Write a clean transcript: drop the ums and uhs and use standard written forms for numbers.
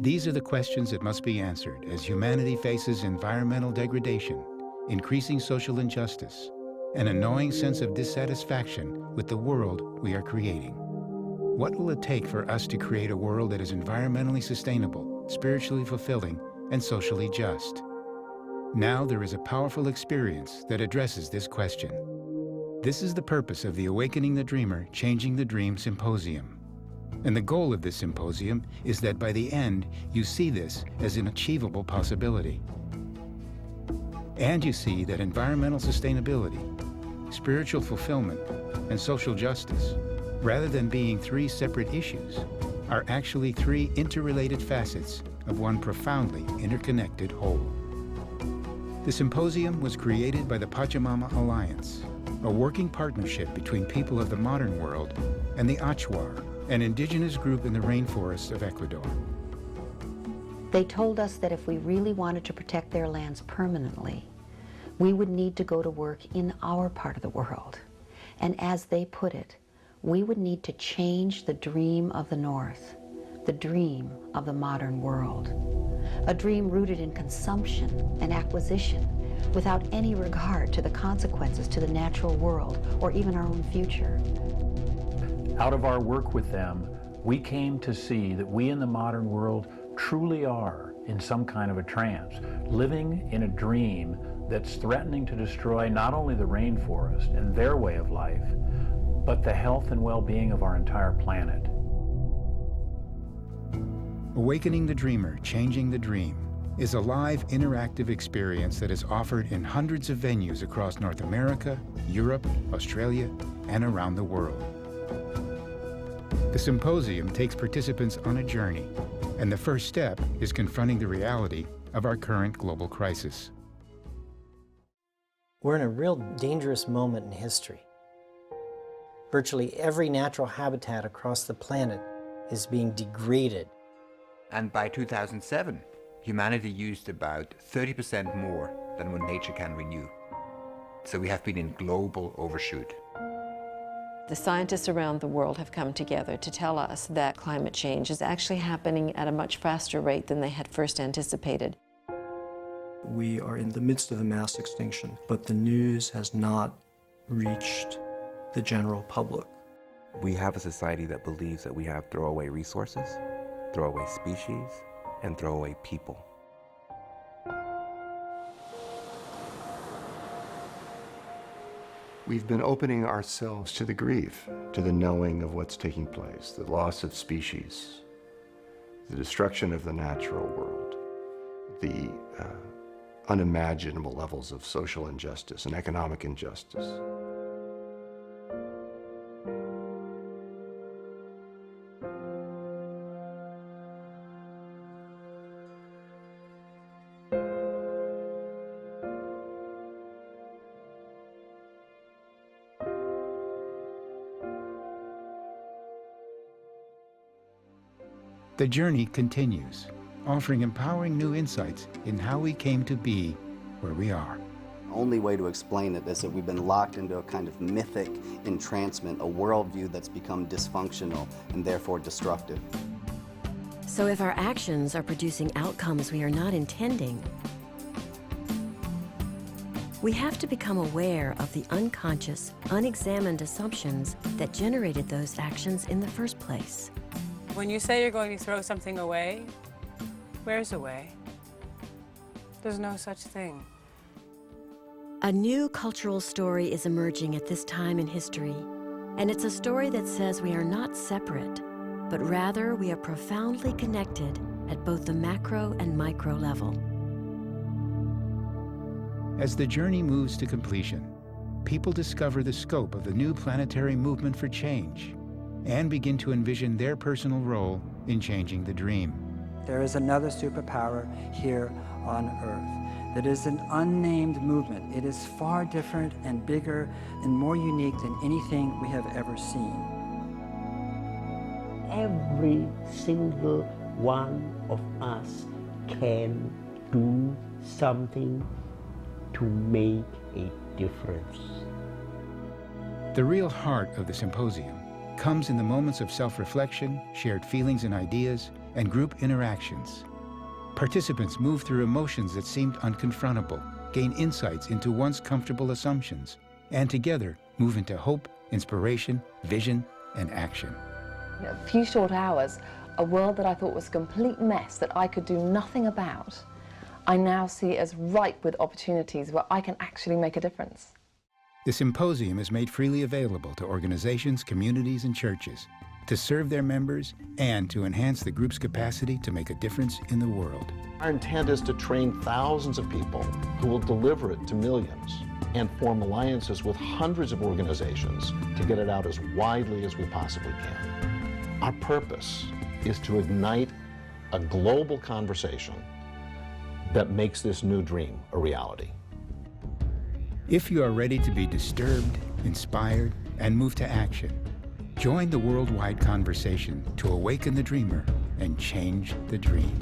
These are the questions that must be answered as humanity faces environmental degradation, increasing social injustice, and a gnawing sense of dissatisfaction with the world we are creating. What will it take for us to create a world that is environmentally sustainable, spiritually fulfilling, and socially just? Now there is a powerful experience that addresses this question. This is the purpose of the Awakening the Dreamer, Changing the Dream Symposium. And the goal of this symposium is that by the end, you see this as an achievable possibility. And you see that environmental sustainability, spiritual fulfillment, and social justice, rather than being three separate issues, are actually three interrelated facets of one profoundly interconnected whole. The symposium was created by the Pachamama Alliance, a working partnership between people of the modern world and the Achuar, an indigenous group in the rainforests of Ecuador. They told us that if we really wanted to protect their lands permanently, we would need to go to work in our part of the world. And as they put it, we would need to change the dream of the North, the dream of the modern world, a dream rooted in consumption and acquisition without any regard to the consequences to the natural world or even our own future. Out of our work with them, we came to see that we in the modern world truly are in some kind of a trance, living in a dream that's threatening to destroy not only the rainforest and their way of life, but the health and well-being of our entire planet. Awakening the Dreamer, Changing the Dream is a live, interactive experience that is offered in hundreds of venues across North America, Europe, Australia, and around the world. The symposium takes participants on a journey, and the first step is confronting the reality of our current global crisis. We're in a real dangerous moment in history. Virtually every natural habitat across the planet is being degraded. And by 2007, humanity used about 30% more than what nature can renew. So we have been in global overshoot. The scientists around the world have come together to tell us that climate change is actually happening at a much faster rate than they had first anticipated. We are in the midst of a mass extinction, but the news has not reached the general public. We have a society that believes that we have throwaway resources, throwaway species, and throwaway people. We've been opening ourselves to the grief, to the knowing of what's taking place, the loss of species, the destruction of the natural world, the unimaginable levels of social injustice and economic injustice. The journey continues, offering empowering new insights in how we came to be where we are. The only way to explain it is that we've been locked into a kind of mythic entrancement, a worldview that's become dysfunctional and therefore destructive. So if our actions are producing outcomes we are not intending, we have to become aware of the unconscious, unexamined assumptions that generated those actions in the first place. When you say you're going to throw something away, where's away? There's no such thing. A new cultural story is emerging at this time in history, and it's a story that says we are not separate, but rather we are profoundly connected at both the macro and micro level. As the journey moves to completion, people discover the scope of the new planetary movement for change and begin to envision their personal role in changing the dream. There is another superpower here on Earth. That is an unnamed movement. It is far different and bigger and more unique than anything we have ever seen. Every single one of us can do something to make a difference. The real heart of the symposium comes in the moments of self-reflection, shared feelings and ideas, and group interactions. Participants move through emotions that seemed unconfrontable, gain insights into once comfortable assumptions, and together move into hope, inspiration, vision, and action. In a few short hours, a world that I thought was a complete mess that I could do nothing about, I now see as ripe with opportunities where I can actually make a difference. The symposium is made freely available to organizations, communities, and churches to serve their members and to enhance the group's capacity to make a difference in the world. Our intent is to train thousands of people who will deliver it to millions and form alliances with hundreds of organizations to get it out as widely as we possibly can. Our purpose is to ignite a global conversation that makes this new dream a reality. If you are ready to be disturbed, inspired, and move to action, join the worldwide conversation to awaken the dreamer and change the dream.